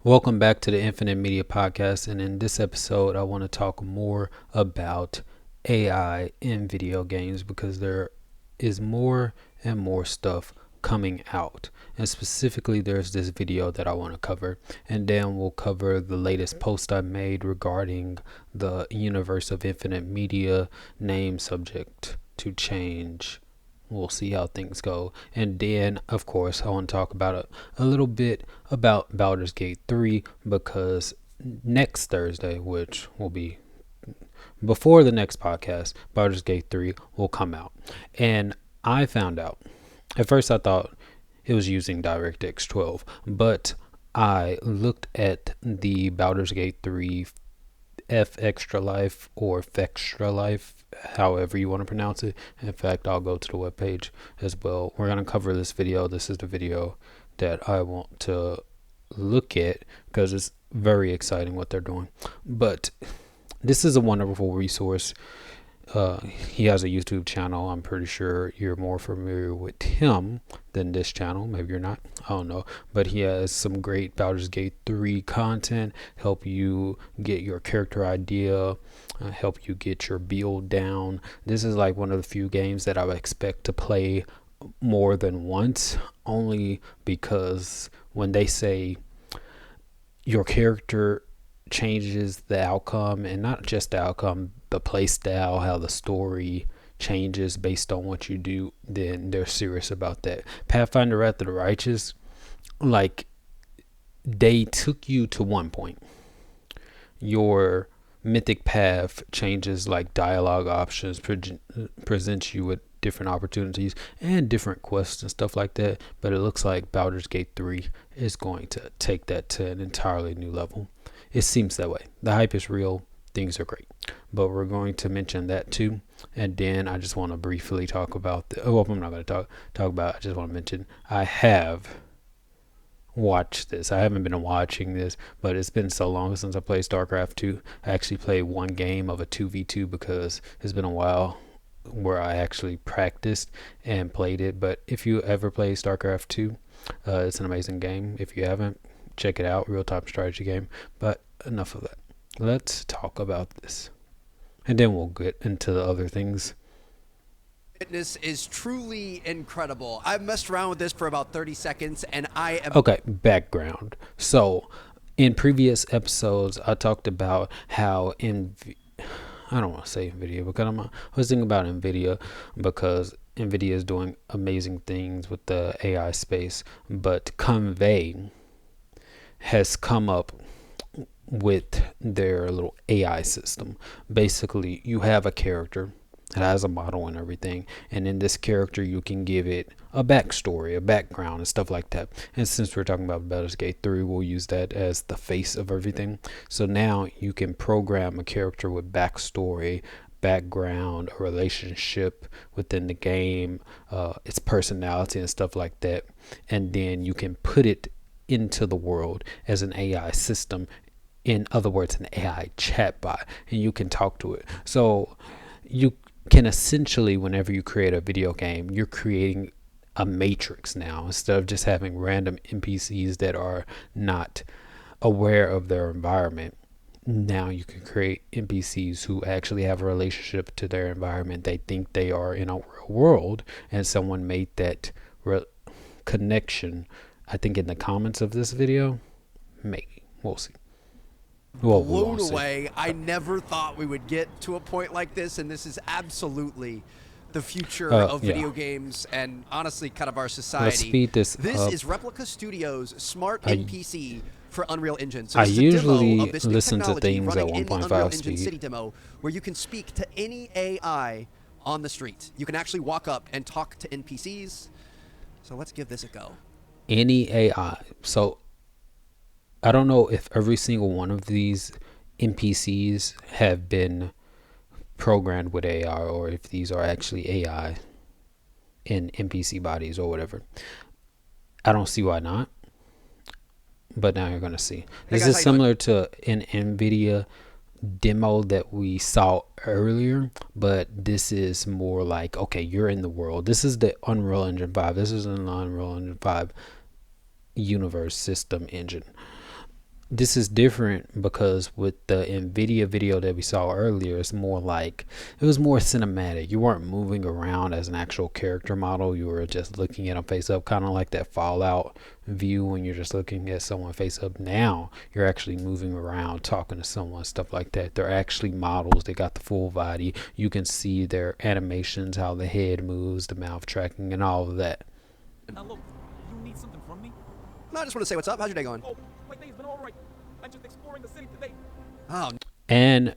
Welcome back to the Infinite Media Podcast, and in this episode, I want to talk more about AI in video games because there is more and more stuff coming out, and specifically there's this video that I want to cover, and then we'll cover the latest post I made regarding the universe of Infinite Media, name subject to change. We'll see how things go. And then, of course, I want to talk about a little bit about Baldur's Gate 3 because next Thursday, which will be before the next podcast, Baldur's Gate 3 will come out. And I found out, at first I thought it was using DirectX 12, but I looked at the Baldur's Gate 3 F Extra Life or Fextra Life, however you want to pronounce it. In fact, I'll go to the webpage as well. We're going to cover this video. This is the video that I want to look at because it's very exciting what they're doing. But this is a wonderful resource. He has a YouTube channel. I'm pretty sure you're more familiar with him than this channel. Maybe you're not. I don't know. But he has some great Baldur's Gate 3 content, help you get your character idea, help you get your build down. This is like one of the few games that I would expect to play more than once, only because when they say your character changes the outcome, and not just the outcome, the play style, how the story changes based on what you do, then they're serious about that. Pathfinder Wrath of the Righteous, like, they took you to one point. Your mythic path changes, like dialogue options, presents you with different opportunities and different quests and stuff like that. But it looks like Baldur's Gate 3 is going to take that to an entirely new level. It seems that way. The hype is real. Things are great. But we're going to mention that too. And then I just want to briefly talk about I'm not going to talk about. I just want to mention I have watched this. I haven't been watching this, but it's been so long since I played Starcraft 2. I actually played one game of a 2v2 because it's been a while where I actually practiced and played it. But if you ever play Starcraft 2, it's an amazing game. If you haven't, check it out. Real-time strategy game. But enough of that. Let's talk about this, and then we'll get into the other things. Fitness is truly incredible. I've messed around with this for about 30 seconds, and I am... Okay, background. So, in previous episodes, I talked about how I don't want to say NVIDIA, because I was thinking about NVIDIA because NVIDIA is doing amazing things with the AI space, but Convey has come up with their little AI system. Basically, you have a character that has a model and everything, and in this character you can give it a backstory, a background, and stuff like that. And since we're talking about Baldur's Gate 3, we'll use that as the face of everything. So now you can program a character with backstory, background, a relationship within the game, its personality and stuff like that, and then you can put it into the world as an AI system. In other words, an AI chatbot, and you can talk to it. So you can essentially, whenever you create a video game, you're creating a matrix now, instead of just having random NPCs that are not aware of their environment. Now you can create NPCs who actually have a relationship to their environment. They think they are in a real world, and someone made that connection. I think in the comments of this video, maybe we'll see. Blown away. I never thought we would get to a point like this, and this is absolutely the future of video games and honestly kind of our society. Let's speed this up. Is Replica Studios' smart NPC for Unreal Engine. So I usually listen to things at 1.5 speed. City demo where you can speak to any AI on the street. You can actually walk up and talk to NPCs. So let's give this a go. Any AI. So I don't know if every single one of these NPCs have been programmed with AI, or if these are actually AI in NPC bodies or whatever. I don't see why not, but now you're gonna see. This is similar to an NVIDIA demo that we saw earlier, but this is more like, okay, you're in the world. This is the Unreal Engine 5. This is an Unreal Engine 5 universe system engine. this is different because with the NVIDIA video that we saw earlier, it's more like it was more cinematic. You weren't moving around as an actual character model. You were just looking at them face up, kind of like that Fallout view when you're just looking at someone face up. Now you're actually moving around, talking to someone, stuff like that. They're actually models. They got the full body. You can see their animations, how the head moves, the mouth tracking, and all of that. Hello, you need something from me? No, I just want to say what's up. How's your day going? Oh, my day's been all right. I'm just exploring the city today. Oh, And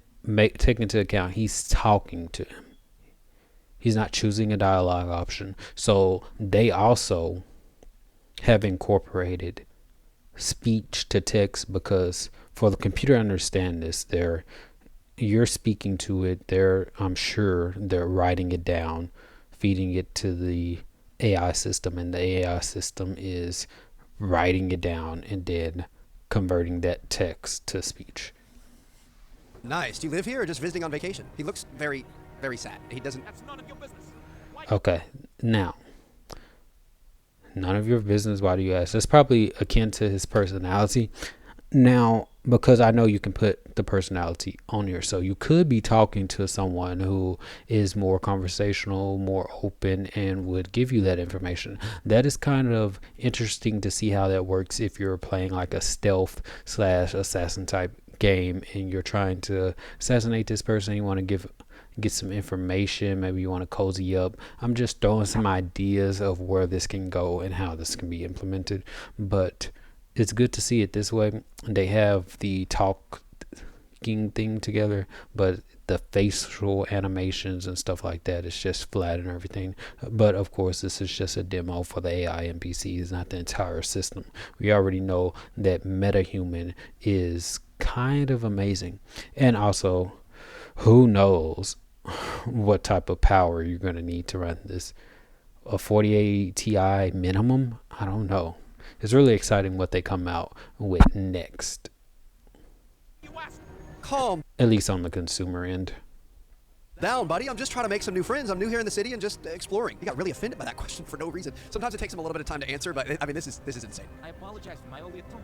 take into account he's talking to him. He's not choosing a dialogue option. So they also have incorporated speech to text, because for the computer to understand this, you're speaking to it. I'm sure they're writing it down, feeding it to the AI system, and the AI system is writing it down and then converting that text to speech. nice. Do you live here or just visiting on vacation? He looks very, very sad. He doesn't. That's none of your business. Why? Okay, now, none of your business. Why do you ask? That's probably akin to his personality. Now, because I know you can put the personality on here, so you could be talking to someone who is more conversational, more open, and would give you that information. That is kind of interesting to see how that works if you're playing like a stealth / assassin type game and you're trying to assassinate this person. You want to get some information. Maybe you want to cozy up. I'm just throwing some ideas of where this can go and how this can be implemented, but it's good to see it this way. They have the talking thing together, but the facial animations and stuff like that is just flat and everything. But of course, this is just a demo for the AI NPCs, not the entire system. We already know that MetaHuman is kind of amazing. And also, who knows what type of power you're going to need to run this. A 4080 Ti minimum? I don't know. It's really exciting what they come out with next. Calm At least on the consumer end. down, buddy. I'm just trying to make some new friends. I'm new here in the city and just exploring. He got really offended by that question for no reason. Sometimes it takes him a little bit of time to answer, but I mean, this is insane. I apologize for my earlier tone.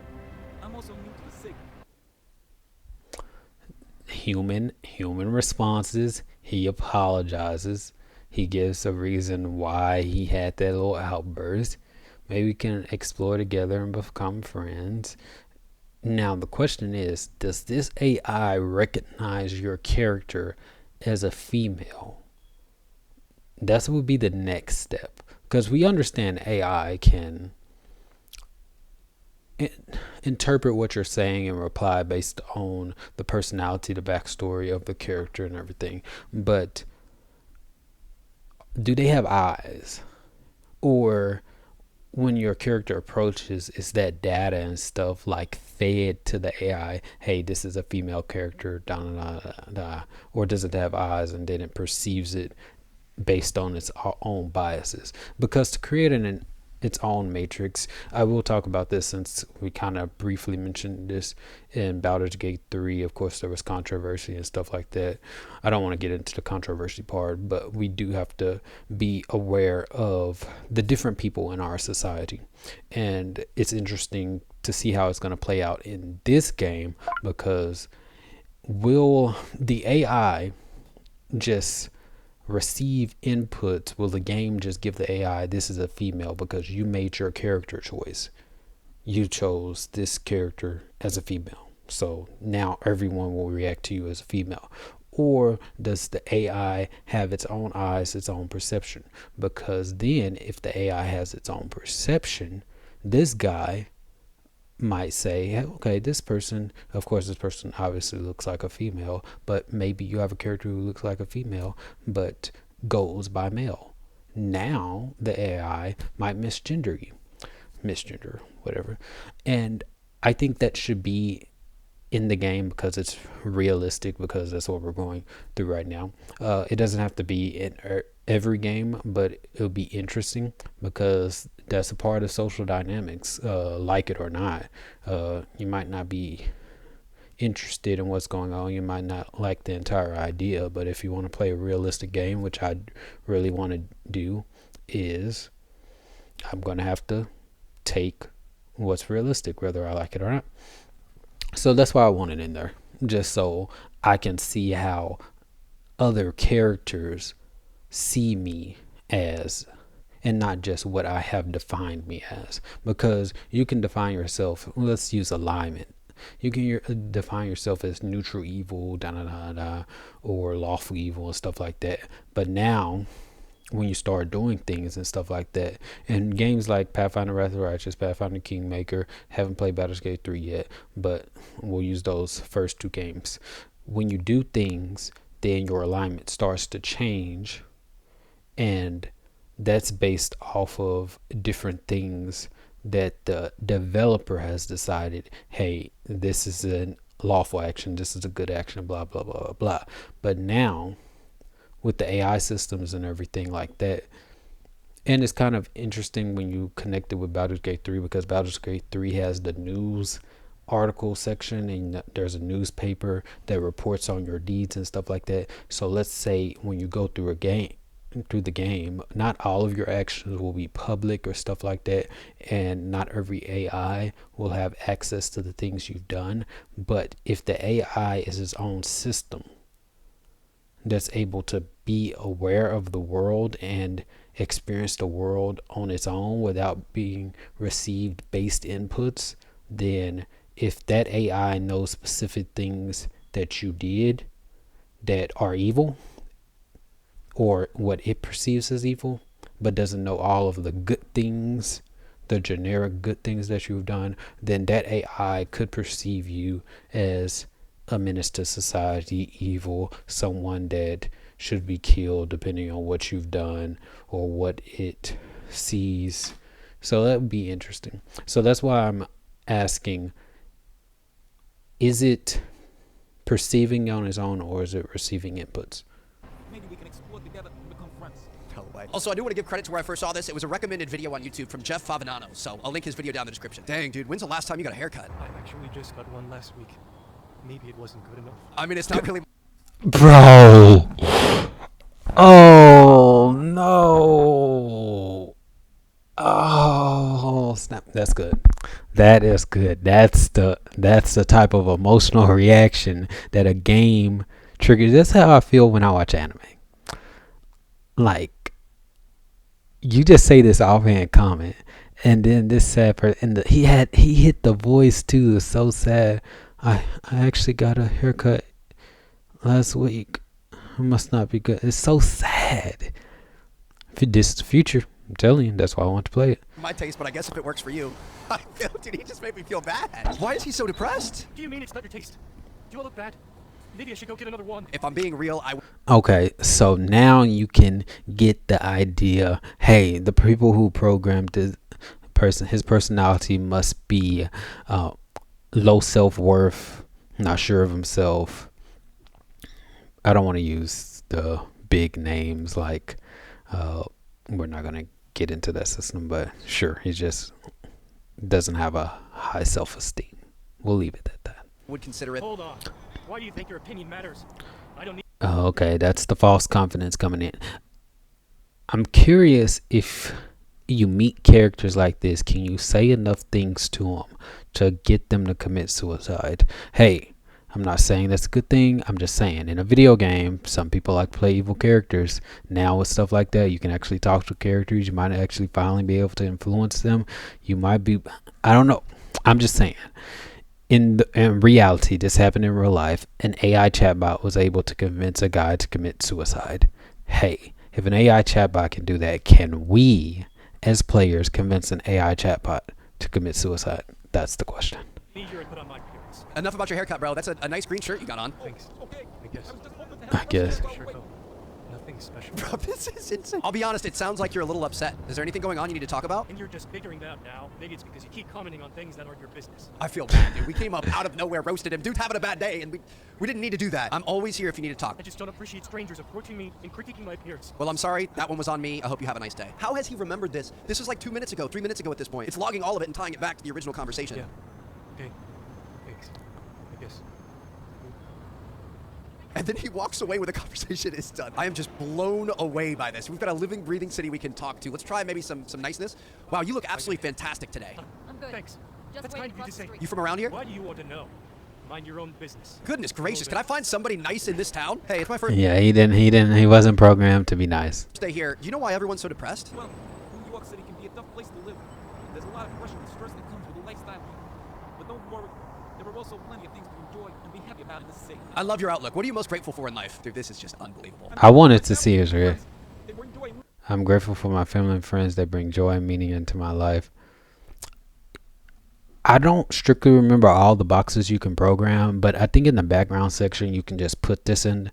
I'm also new to the city. Human responses. He apologizes. He gives a reason why he had that little outburst. Maybe we can explore together and become friends. Now, the question is, does this AI recognize your character as a female? That would be the next step. Because we understand AI can interpret what you're saying and reply based on the personality, the backstory of the character and everything. But do they have eyes? Or when your character approaches, is that data and stuff like fed to the AI? Hey, this is a female character, da da da da. Or does it have eyes and then it perceives it based on its own biases? Because to create its own matrix, I will talk about this since we kind of briefly mentioned this in Baldur's Gate 3. Of course, there was controversy and stuff like that. I don't want to get into the controversy part, but we do have to be aware of the different people in our society. And it's interesting to see how it's going to play out in this game, because will the AI just receive inputs? Will the game just give the AI, this is a female because you made your character choice? You chose this character as a female, so now everyone will react to you as a female. Or does the AI have its own eyes, its own perception? Because then if the AI has its own perception, this guy might say, hey, okay, this person, of course, this person obviously looks like a female, but maybe you have a character who looks like a female but goes by male. Now the AI might misgender, whatever. And I think that should be in the game because it's realistic, because that's what we're going through right now. It doesn't have to be in every game, but it'll be interesting because that's a part of social dynamics, like it or not. You might not be interested in what's going on. You might not like the entire idea, but if you want to play a realistic game, which I really want to do, is I'm going to have to take what's realistic, whether I like it or not. So that's why I want it in there, just so I can see how other characters see me as, and not just what I have defined me as. Because you can define yourself, let's use alignment. You can define yourself as neutral evil, or lawful evil and stuff like that. But now, when you start doing things and stuff like that, and games like Pathfinder Wrath of the Righteous, Pathfinder Kingmaker, haven't played Baldur's Gate 3 yet, but we'll use those first two games. When you do things, then your alignment starts to change, and that's based off of different things that the developer has decided, hey, this is a lawful action, this is a good action, blah blah blah blah. But now with the AI systems and everything like that, and it's kind of interesting when you connect it with Baldur's Gate 3, because Baldur's Gate 3 has the news article section, and there's a newspaper that reports on your deeds and stuff like that. So let's say when you go through the game, not all of your actions will be public or stuff like that, and not every AI will have access to the things you've done. But if the AI is its own system that's able to be aware of the world and experience the world on its own without being received based inputs, then if that AI knows specific things that you did that are evil, or what it perceives as evil, but doesn't know all of the good things, the generic good things that you've done, then that AI could perceive you as a menace to society, evil, someone that should be killed depending on what you've done or what it sees. So that would be interesting. So that's why I'm asking, is it perceiving on its own, or is it receiving inputs? Maybe we can explore together and become friends. Also, I do want to give credit to where I first saw this. It was a recommended video on YouTube from Jeff Favinano, so I'll link his video down in the description. Dang, dude, when's the last time you got a haircut? I actually just got one last week. Maybe it wasn't good enough. I mean, it's not really... Bro. Oh, no. Oh, snap. That's good. That is good. That's the type of emotional reaction that a game triggers. That's how I feel when I watch anime. Like, you just say this offhand comment, and then this sad person, and he hit the voice too. It's so sad. I actually got a haircut last week. It must not be good. It's so sad. This is the future. I'm telling you, that's why I want to play it. My taste, but I guess if it works for you. I feel, dude, he just made me feel bad. Why is he so depressed? Do you mean it's not your taste? Do I look bad? Maybe I should go get another one. If I'm being real, Okay, so now you can get the idea. Hey, the people who programmed this person, his personality must be low self-worth, not sure of himself. I don't want to use the big names, like we're not going to get into that system, but sure, he just doesn't have a high self-esteem. We'll leave it at that. Would consider it. Hold on. Why do you think your opinion matters? I don't need... Okay, that's the false confidence coming in. I'm curious, if you meet characters like this, can you say enough things to them to get them to commit suicide? Hey, I'm not saying that's a good thing. I'm just saying, in a video game, some people like to play evil characters. Now with stuff like that, you can actually talk to characters. You might actually finally be able to influence them. You might be, I don't know. I'm just saying. In reality, this happened in real life. An AI chatbot was able to convince a guy to commit suicide. Hey, if an AI chatbot can do that, can we, as players, convince an AI chatbot to commit suicide? That's the question. Need your input on my appearance. Enough about your haircut, bro. That's a nice green shirt you got on. Thanks. Okay. I guess. I was just hoping to have I guess. a Sure, though. Nothing special. Bro, this is insane. I'll be honest, it sounds like you're a little upset. Is there anything going on you need to talk about? And you're just figuring that out now. Maybe it's because you keep commenting on things that aren't your business. I feel bad, dude. We came up out of nowhere, roasted him. Dude's having a bad day, and we didn't need to do that. I'm always here if you need to talk. I just don't appreciate strangers approaching me and critiquing my appearance. Well, I'm sorry. That one was on me. I hope you have a nice day. How has he remembered this? This was like 2 minutes ago, 3 minutes ago at this point. It's logging all of it and tying it back to the original conversation. Yeah. Okay. Thanks. I guess. And then he walks away when the conversation is done. I am just blown away by this. We've got a living, breathing city we can talk to. Let's try maybe some niceness. Wow, you look absolutely fantastic today. I'm good. Thanks. Just That's waiting kind of you across to the say. street. You from around here? Why do you want to know? Mind your own business. Goodness gracious, can I find somebody nice in this town? Hey, it's my first Yeah, he wasn't programmed to be nice. day here. Do you know why everyone's so depressed? Well, New York City can be a tough place to live. There's a lot of pressure and stress that comes with a lifestyle here. But don't worry, there are also plenty of things to enjoy and be happy about in this city. I love your outlook. What are you most grateful for in life? Dude, this is just unbelievable. I wanted to see his real. They bring joy. I'm grateful for my family and friends that bring joy and meaning into my life. I don't strictly remember all the boxes you can program, but I think in the background section you can just put this in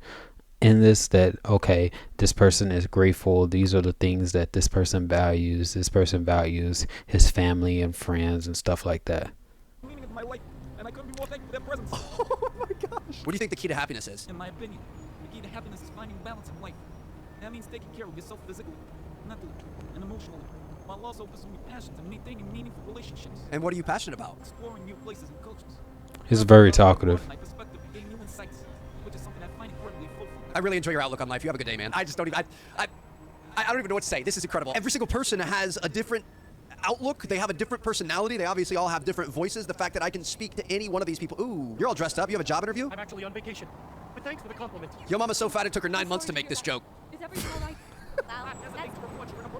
this, that okay, this person is grateful, these are the things that this person values his family and friends and stuff like that. Meaning of my life, and I couldn't be more thankful for their presence. Oh my gosh. What do you think the key to happiness is? In my opinion, the key to happiness is finding balance in life. That means taking care of yourself physically, mentally, and emotionally, while also pursuing passions and maintaining meaningful relationships. And what are you passionate about? Exploring new places and cultures. He's very talkative. My perspective to gain new insights, which is something I find incredibly fulfilling. I really enjoy your outlook on life. You have a good day, man. I just don't even I don't even know what to say. This is incredible. Every single person has a different outlook. They have a different personality. They obviously all have different voices. The fact that I can speak to any one of these people. Ooh, you're all dressed up. You have a job interview? I'm actually on vacation. But thanks for the compliment. Your mama's so fat it took her 9 months to make this joke. Is everything all right? Well, As a thanks for what you're gonna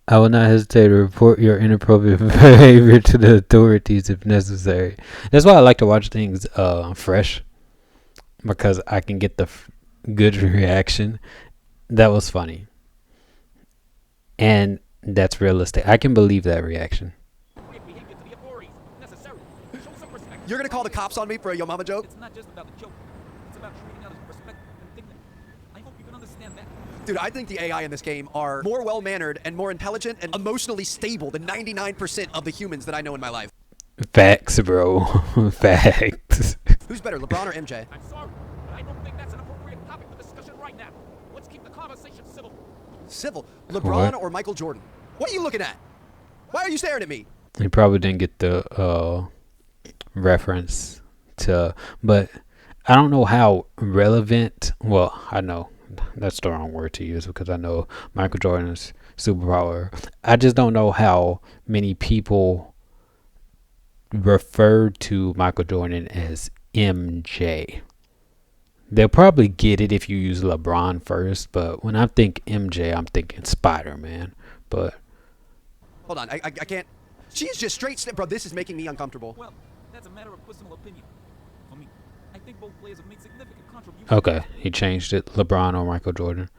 I will not hesitate to report your inappropriate behavior to the authorities if necessary. That's why I like to watch things fresh, because I can get the good reaction. That was funny. And that's realistic. I can believe that reaction. Behavior to the authorities, necessary. Show some respect. You're gonna call the cops on me for a yo mama joke? It's not just about the joke. It's about treating others with respect and dignity. I hope you can understand that. Dude, I think the AI in this game are more well-mannered and more intelligent and emotionally stable than 99% of the humans that I know in my life. Facts, bro. Facts. Who's better, LeBron or MJ? I'm sorry, but I don't think that's an appropriate topic for discussion right now. Let's keep the conversation civil. Civil. LeBron What? or Michael Jordan? What are you looking at? Why are you staring at me? He probably didn't get the reference to, but I don't know how relevant. Well, I know that's the wrong word to use, because I know Michael Jordan's superpower. I just don't know how many people refer to Michael Jordan as MJ. They'll probably get it if you use LeBron first, but when I think MJ, I'm thinking Spider-Man. But Hold on, I can't. She's just straight bro, this is making me uncomfortable. Well, that's a matter of personal opinion. For me, I think both players have made significant contributions. okay, he changed it. LeBron or Michael Jordan.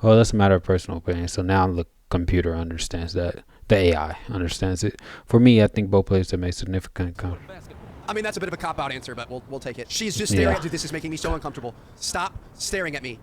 Well, that's a matter of personal opinion. So now the computer understands that. The AI understands it. For me, I think both players have made significant Basketball. I mean, that's a bit of a cop-out answer, but we'll take it. She's just staring Yeah. at you. This is making me so uncomfortable. Stop staring at me.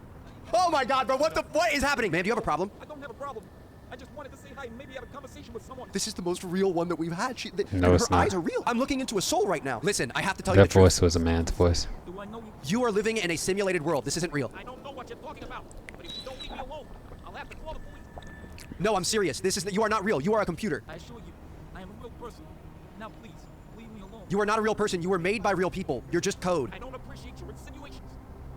Oh my God, bro, what is happening? Man, do you have a problem? I don't have a problem. I just wanted to say hi and maybe have a conversation with someone. This is the most real one that we've had. No, her it's not. eyes are real. I'm looking into a soul right now. Listen, I have to tell you That the truth. voice was a man's voice. Do I know you? You are living in a simulated world. This isn't real. I don't know what you're talking about. But if you don't leave me alone, I'll have to call the police. No, I'm serious. You are not real. You are a computer. I assure you, I am a real person. Now please, leave me alone. You are not a real person. You were made by real people. You're just code. I don't appreciate your insinuations.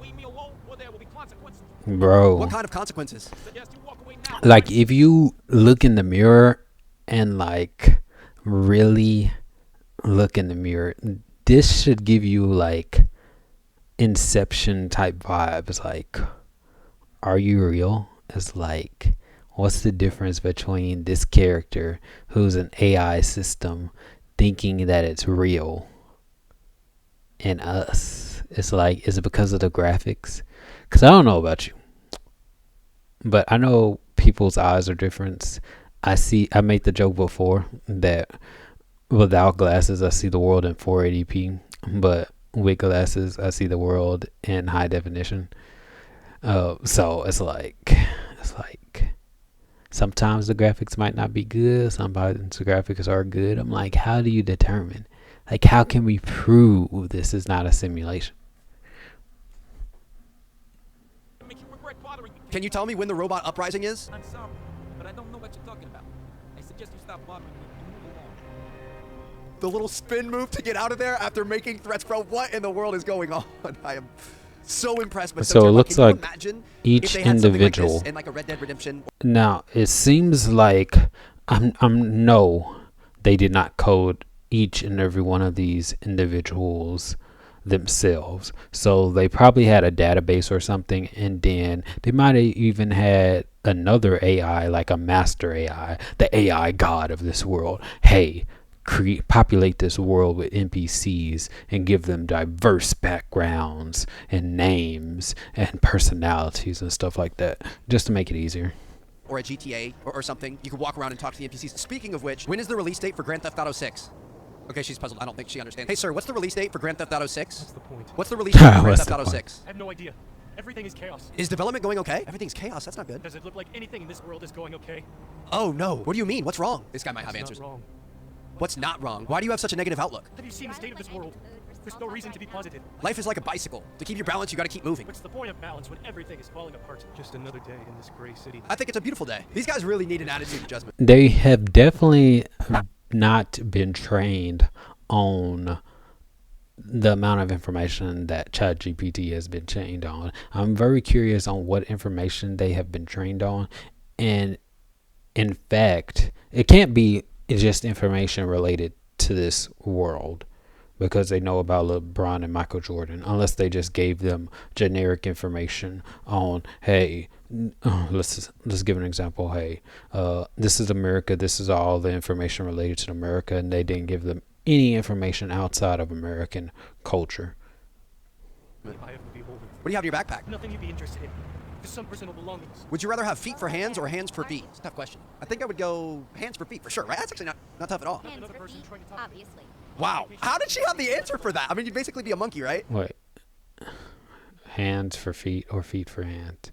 Leave me alone or there will be consequences. Bro. What kind of consequences? Suggest you walk away now. Like, if you look in the mirror and like really look in the mirror, this should give you like Inception type vibes. Like, are you real? It's like, what's the difference between this character who's an AI system thinking that it's real and us? It's like, is it because of the graphics? Because I don't know about you, but I know people's eyes are different. I made the joke before that without glasses, I see the world in 480p, but with glasses, I see the world in high definition. So it's like sometimes the graphics might not be good. Sometimes the graphics are good. I'm like, how do you determine? Like, how can we prove this is not a simulation? Make you regret bothering me. Can you tell me when the robot uprising is? I'm sorry, but I don't know what you're talking about. I suggest you stop bothering me and move along. The little spin move to get out of there after making threats, bro. What in the world is going on? So impressed, but So it terrified. looks Can you like imagine each if they had something like this individual. in like a Red Dead Redemption? Now it seems like I'm no, they did not code each and every one of these individuals themselves. So they probably had a database or something, and then they might have even had another AI, like a master AI, the AI god of this world. Hey, populate this world with NPCs and give them diverse backgrounds and names and personalities and stuff like that, just to make it easier. Or a GTA or something. You could walk around and talk to the NPCs. Speaking of which, when is the release date for Grand Theft Auto 6? Okay, she's puzzled. I don't think she understands. Hey, sir, what's the release date for Grand Theft Auto 6? What's the point? What's the release date for Grand What's Theft the Auto point? 6? I have no idea. Everything is chaos. Is development going okay? Everything's chaos. That's not good. Does it look like anything in this world is going okay? Oh, no. What do you mean? What's wrong? This guy might have It's answers. not wrong. What's not wrong? Why do you have such a negative outlook? Have you seen the state of this world? There's no reason to be positive. Life is like a bicycle. To keep your balance, you gotta keep moving. What's the point of balance when everything is falling apart? Just another day in this gray city. I think it's a beautiful day. These guys really need an attitude adjustment. They have definitely not been trained on the amount of information that ChatGPT has been trained on. I'm very curious on what information they have been trained on, and in fact, it can't be just information related to this world, because they know about LeBron and Michael Jordan, unless they just gave them generic information on, hey, let's give an example. Hey, this is America. This is all the information related to America, and they didn't give them any information outside of American culture. If I have to be beholden. What do you have in your backpack? Nothing you'd be interested in. Just some personal belongings. Would you rather have feet for hands or hands for feet? It's a tough question. I think I would go hands for feet for sure, right? That's actually not tough at all. Hands Another for person feet, trying to talk to me. obviously. Wow. How did she have the answer for that? I mean, you'd basically be a monkey, right? Wait, hands for feet or feet for hands?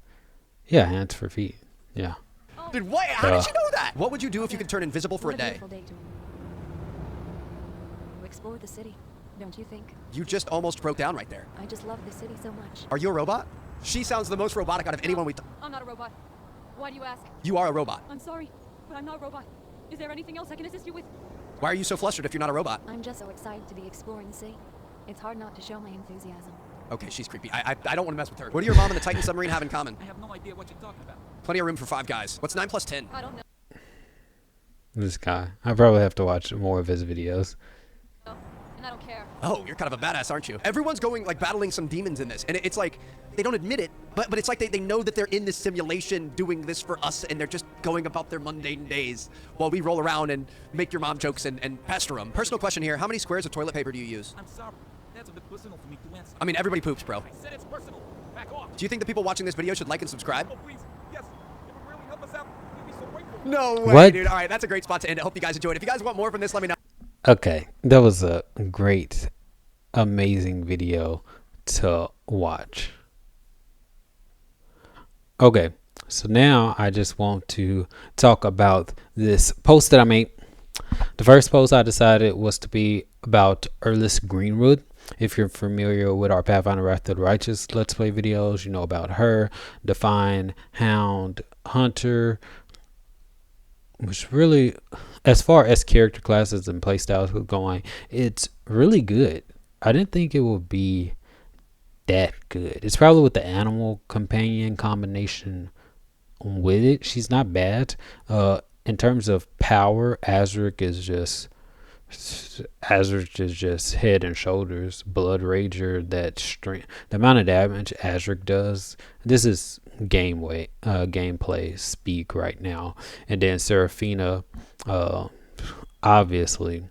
Yeah, hands for feet. Yeah. Dude, what? How did you know that? What would you do if you could turn invisible for a day? To explore the city, don't you think? You just almost broke down right there. I just love the city so much. Are you a robot? She sounds the most robotic out of anyone we... I'm not a robot. Why do you ask? You are a robot. I'm sorry, but I'm not a robot. Is there anything else I can assist you with? Why are you so flustered if you're not a robot? I'm just so excited to be exploring the city. It's hard not to show my enthusiasm. Okay, she's creepy. I don't want to mess with her. What do your mom and the Titan submarine have in common? I have no idea what you're talking about. Plenty of room for 5 guys. What's 9 plus 10? I don't know. This guy. I probably have to watch more of his videos. And I don't care. Oh, you're kind of a badass, aren't you? Everyone's going, like, battling some demons in this. And it's like, they don't admit it, but it's like they know that they're in this simulation doing this for us, and they're just going about their mundane days while we roll around and make your mom jokes and pester them. Personal question here. How many squares of toilet paper do you use? I'm sorry. That's a bit personal for me to answer. I mean, everybody poops, bro. I said it's personal. Back off. Do you think the people watching this video should like and subscribe? Oh, please. Yes. It would really help us out. We'd be so grateful. No way, What? dude. All right, that's a great spot to end. I hope you guys enjoyed. If you guys want more from this, let me know. Okay, that was a great, amazing video to watch. Okay, so now I just want to talk about this post that I made. The first post I decided was to be about Earless Greenwood. If you're familiar with our Pathfinder Wrath of the Righteous Let's Play videos, you know about her. Define, Hound, Hunter, which really, as far as character classes and playstyles are going, it's really good. I didn't think it would be that good. It's probably with the animal companion combination with it. She's not bad. In terms of power, Azric is just head and shoulders. Blood Rager, that strength, the amount of damage Azric does. This is gameplay speak right now. And then Seraphina, obviously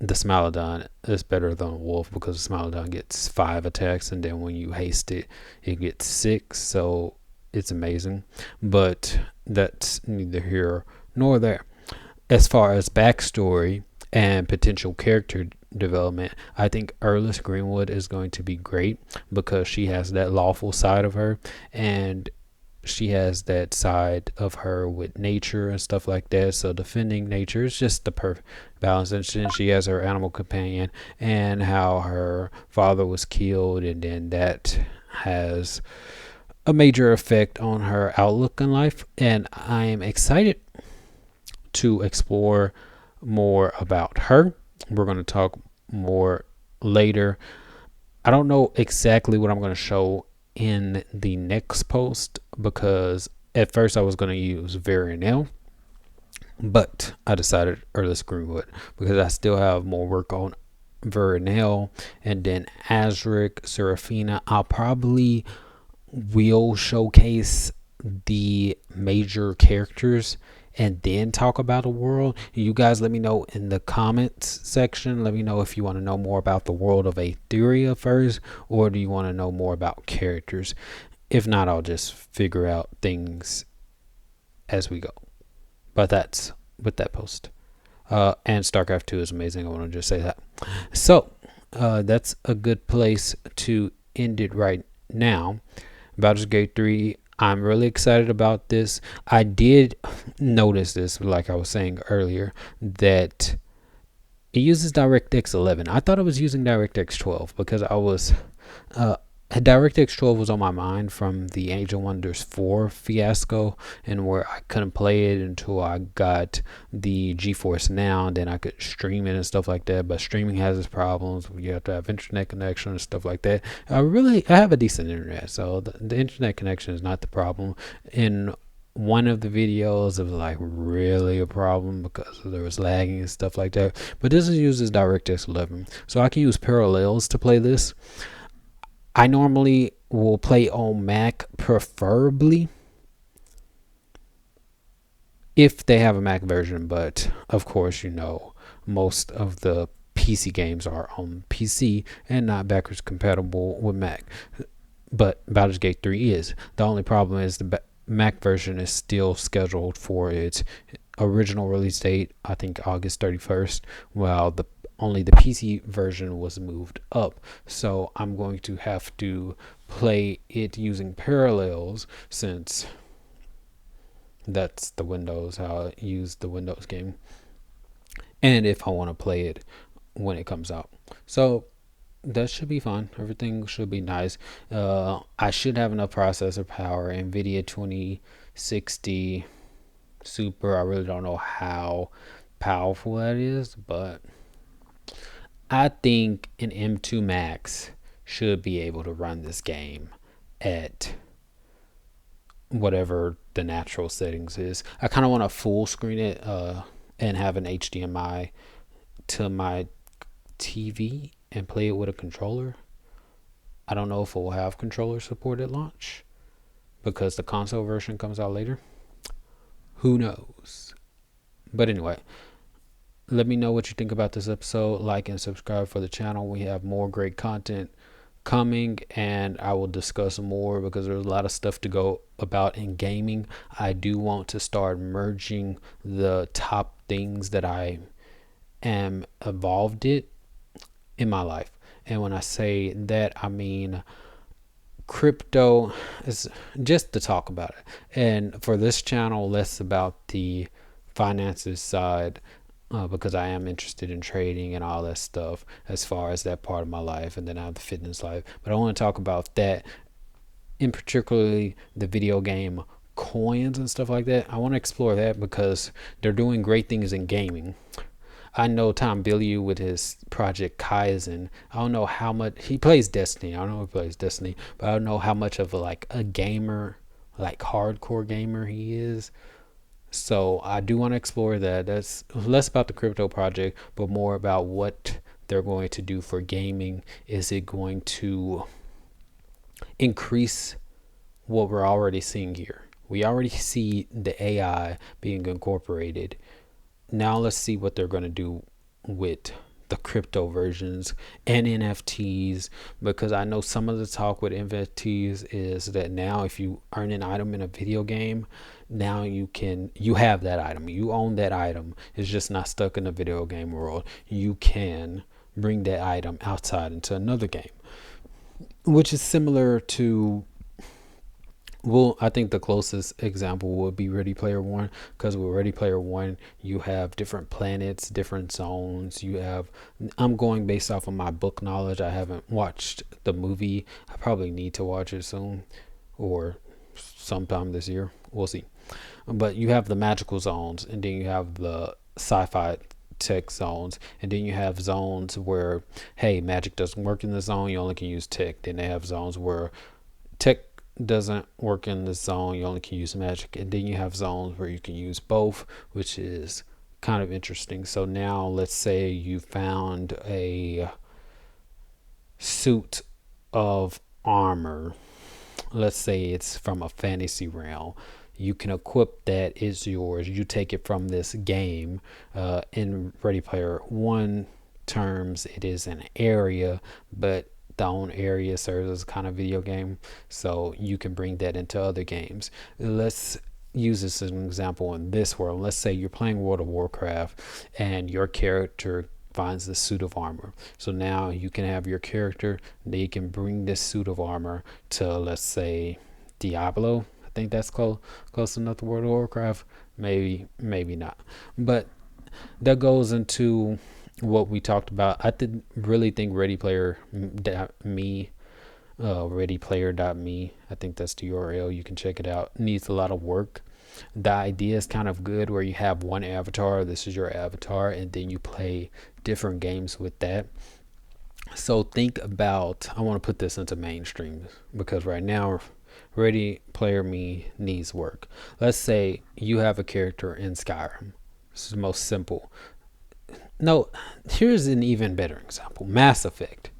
the Smilodon is better than a wolf, because the Smilodon gets 5 attacks, and then when you haste it, it gets 6. So it's amazing, but that's neither here nor there. As far as backstory and potential character development, I think Earless Greenwood is going to be great, because she has that lawful side of her, and she has that side of her with nature and stuff like that. So defending nature is just the perfect balance. And she has her animal companion, and how her father was killed, and then that has a major effect on her outlook in life. And I am excited to explore more about her. We're going to talk more later I don't know exactly what I'm going to show in the next post, because at first I was going to use Veronell, but I decided Earless Greenwood because I still have more work on Veronell, and then Azric, Seraphina. I'll probably will showcase the major characters and then talk about the world. You guys let me know in the comments section. Let me know if you want to know more about the world of Aetheria first, or do you want to know more about characters. If not, I'll just figure out things as we go. But that's with that post. And Starcraft 2 is amazing. I want to just say that. So that's a good place to end it right now. Baldur's Gate 3, I'm really excited about this. I did notice this, like I was saying earlier, that it uses DirectX 11. I thought it was using DirectX 12 because I was DirectX 12 was on my mind from the Age of Wonders 4 fiasco, and where I couldn't play it until I got the GeForce Now, and then I could stream it and stuff like that. But streaming has its problems. You have to have internet connection and stuff like that. I have a decent internet, so the internet connection is not the problem. In one of the videos, it was like really a problem because there was lagging and stuff like that. But this uses DirectX 11, so I can use Parallels to play this. I normally will play on Mac, preferably if they have a Mac version, but of course, you know, most of the PC games are on PC and not backwards compatible with Mac. But Baldur's Gate 3 is. The only problem is the Mac version is still scheduled for its original release date, I think August 31st, while only the PC version was moved up. So I'm going to have to play it using Parallels, since that's the Windows, how I use the Windows game, and if I want to play it when it comes out. So that should be fine. Everything should be nice. I should have enough processor power. NVIDIA 2060 Super. I really don't know how powerful that is, but I think an M2 Max should be able to run this game at whatever the natural settings is. I kind of want to full screen it and have an HDMI to my TV and play it with a controller. I don't know if it will have controller support at launch because the console version comes out later. Who knows? But anyway, let me know what you think about this episode. Like and subscribe for the channel. We have more great content coming, and I will discuss more because there's a lot of stuff to go about in gaming. I do want to start merging the top things that I am involved in my life. And when I say that, I mean crypto is just to talk about it. And for this channel, less about the finances side, because I am interested in trading and all that stuff as far as that part of my life. And then I have the fitness life. But I want to talk about that, in particularly the video game coins and stuff like that. I want to explore that because they're doing great things in gaming. I know Tom Bilyeu with his project Kaizen. I don't know how much he plays Destiny. I don't know if he plays Destiny, but I don't know how much of a gamer, like hardcore gamer he is. So I do want to explore that. That's less about the crypto project, but more about what they're going to do for gaming. Is it going to increase what we're already seeing here? We already see the AI being incorporated. Now let's see what they're going to do with the crypto versions and NFTs, because I know some of the talk with NFTs is that now if you earn an item in a video game, now you have that item, you own that item. It's just not stuck in the video game world. You can bring that item outside into another game, which is similar to, well, I think the closest example would be Ready Player One, because with Ready Player One, you have different planets, different zones. I'm going based off of my book knowledge. I haven't watched the movie. I probably need to watch it soon or sometime this year. We'll see. But you have the magical zones, and then you have the sci-fi tech zones, and then you have zones where, hey, magic doesn't work in the zone, you only can use tech. Then they have zones where tech doesn't work in the zone, you only can use magic. And then you have zones where you can use both, which is kind of interesting. So now let's say you found a suit of armor, let's say it's from a fantasy realm. You can equip that, it's yours, you take it from this game. In Ready Player One terms, it is an area, but the own area serves as a kind of video game, so you can bring that into other games. Let's use this as an example in this world. Let's say you're playing World of Warcraft and your character finds the suit of armor. So now you can have your character, they can bring this suit of armor to, let's say, Diablo. I think that's close enough to World of Warcraft. Maybe not. But that goes into what we talked about. I really think readyplayer.me, readyplayer.me, I think that's the URL, you can check it out, needs a lot of work. The idea is kind of good where you have one avatar, this is your avatar, and then you play different games with that. So think about, I want to put this into mainstream because right now Ready Player Me needs work. Let's say you have a character in Skyrim. This is the most simple. No, here's an even better example. Mass Effect.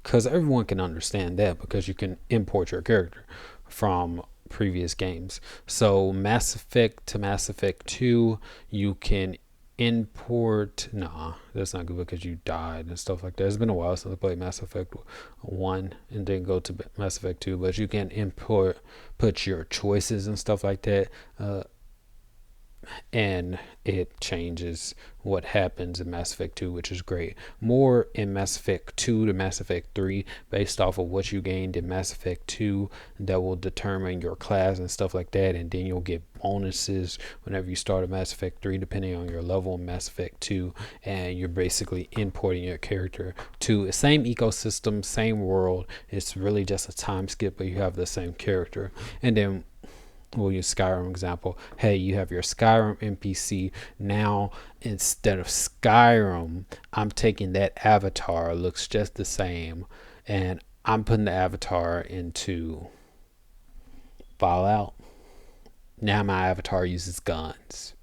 Because everyone can understand that because you can import your character from previous games. So Mass Effect to Mass Effect 2, you can import, nah, that's not good because you died and stuff like that. It's been a while since I played Mass Effect 1 and then go to Mass Effect 2, but you can put your choices and stuff like that, and it changes what happens in Mass Effect 2, which is great. More in Mass Effect 2 to Mass Effect 3 based off of what you gained in Mass Effect 2 that will determine your class and stuff like that, and then you'll get bonuses whenever you start a Mass Effect 3 depending on your level in Mass Effect 2, and you're basically importing your character to the same ecosystem, same world. It's really just a time skip, but you have the same character. And then we'll use Skyrim example. Hey, you have your Skyrim NPC. Now, instead of Skyrim, I'm taking that avatar, looks just the same, and I'm putting the avatar into Fallout. Now my avatar uses guns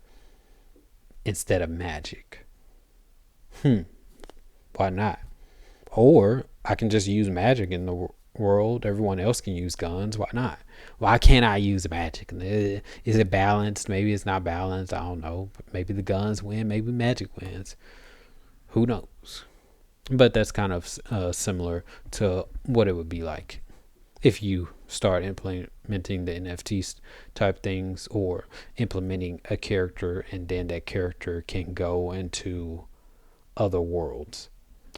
instead of magic. Why not? Or I can just use magic in the world. Everyone else can use guns. Why not? Why can't I use magic? Is it balanced? Maybe it's not balanced. I don't know. Maybe the guns win. Maybe magic wins. Who knows? But that's kind of similar to what it would be like if you start implementing the NFTs type things, or implementing a character and then that character can go into other worlds.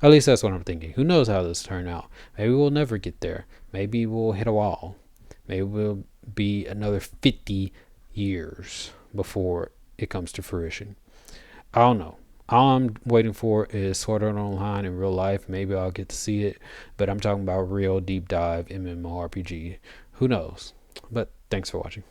At least that's what I'm thinking. Who knows how this turn out? Maybe we'll never get there. Maybe we'll hit a wall. Maybe we'll be another 50 years before it comes to fruition. I don't know. All I'm waiting for is Sword Art Online in real life. Maybe I'll get to see it, but I'm talking about real deep dive MMORPG. Who knows? But thanks for watching.